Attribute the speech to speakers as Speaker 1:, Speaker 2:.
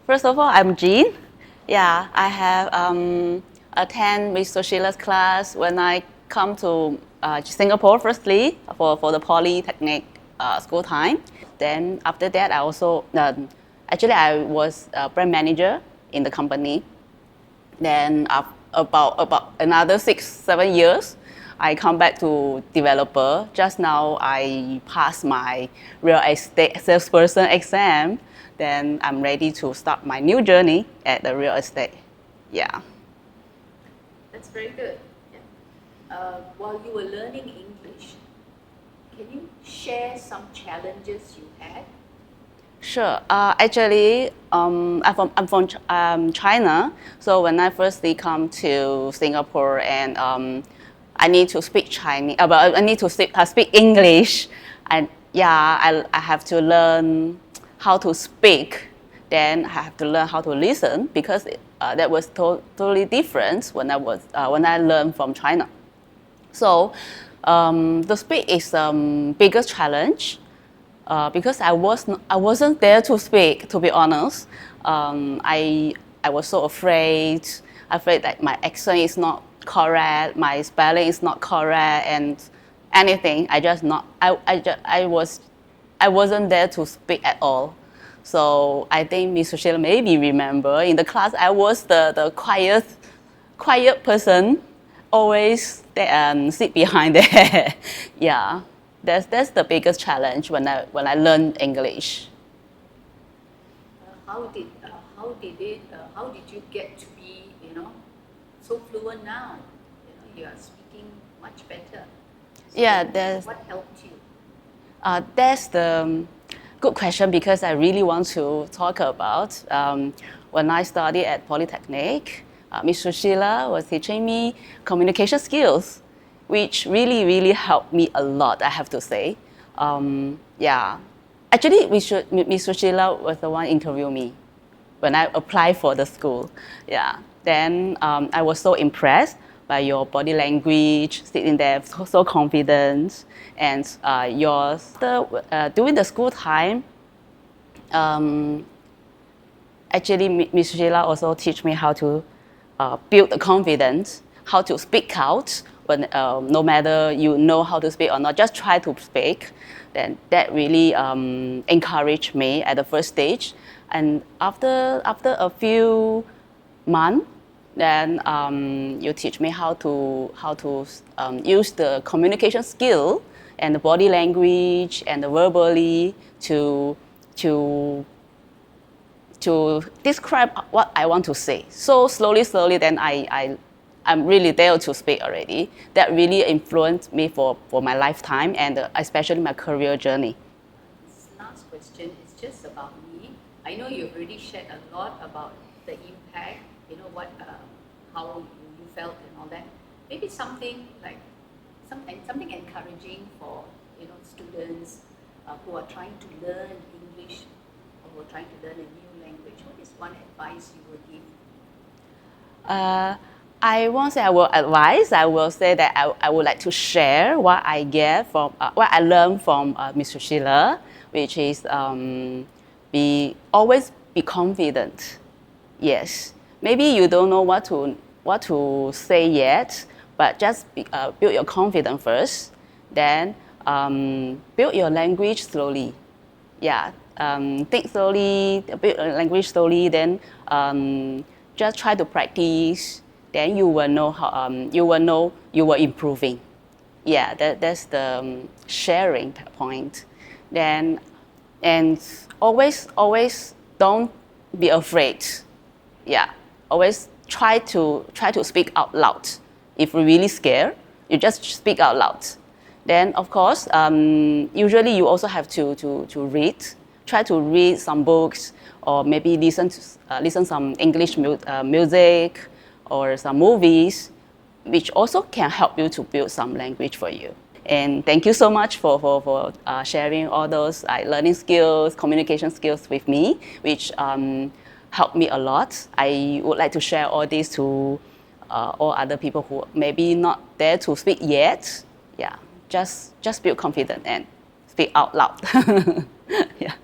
Speaker 1: First of all, I'm Jean. Yeah, I have attend Miss Susila's class when I come to Singapore firstly for the Polytechnic school time. Then after that, I also actually I was a brand manager in the company. Then about another 6-7 years, I come back to developer. Just now I passed my real estate salesperson exam. Then I'm ready to start my new journey at the real estate. Yeah.
Speaker 2: That's very good. Yeah. While you were learning English, can you share some challenges you had?
Speaker 1: Sure. Actually, I'm from China. So when I firstly come to Singapore and I need to speak Chinese, but I need to speak English, and yeah, I have to learn how to speak. Then I have to learn how to listen because that was totally different when when I learned from China. So the speak is biggest challenge. Because I wasn't there to speak, to be honest. I was so afraid that my accent is not correct, my spelling is not correct, and anything. I wasn't there to speak at all. So I think Miss Susila maybe remember in the class I was the quiet person, always sit behind there. Yeah. That's the biggest challenge when I learn English.
Speaker 2: How did you get to be so fluent now? You are speaking much better. So
Speaker 1: Yeah,
Speaker 2: what helped you?
Speaker 1: that's the good question because I really want to talk about when I studied at Polytechnic. Miss Susila was teaching me communication skills, which really helped me a lot, I have to say. Yeah, actually, Miss Susila was the one interview me when I applied for the school. Yeah, then I was so impressed by your body language, sitting there so confident, and during the school time. Actually, Miss Sheila also teach me how to build the confidence, how to speak out when no matter you know how to speak or not, just try to speak. Then that really encouraged me at the first stage. And after a few months, then you teach me how to use the communication skill and the body language and the verbally to describe what I want to say. So slowly, then I'm really there to speak already. That really influenced me for my lifetime and especially my career journey.
Speaker 2: This last question is just about me. I know you've already shared a lot about the impact, how you felt and all that. Maybe something like something encouraging for students who are trying to learn English or who are trying to learn a new language. What is one advice you would give?
Speaker 1: I won't say I will advise. I will say that I would like to share what I get from what I learned from Mr. Sheila, which is always be confident. Yes, maybe you don't know what to say yet, but just build your confidence first. Then build your language slowly. Yeah, think slowly, build a language slowly. Then just try to practice. Then you will know you were improving. Yeah, that's the sharing point. Then and always don't be afraid. Yeah, always try to speak out loud. If you're really scared, you just speak out loud. Then of course, usually you also have to read. Try to read some books or maybe listen some English music or some movies, which also can help you to build some language for you. And thank you so much for sharing all those learning skills, communication skills with me, which helped me a lot. I would like to share all this to all other people who maybe not there to speak yet. Yeah, just build confidence and speak out loud. Yeah.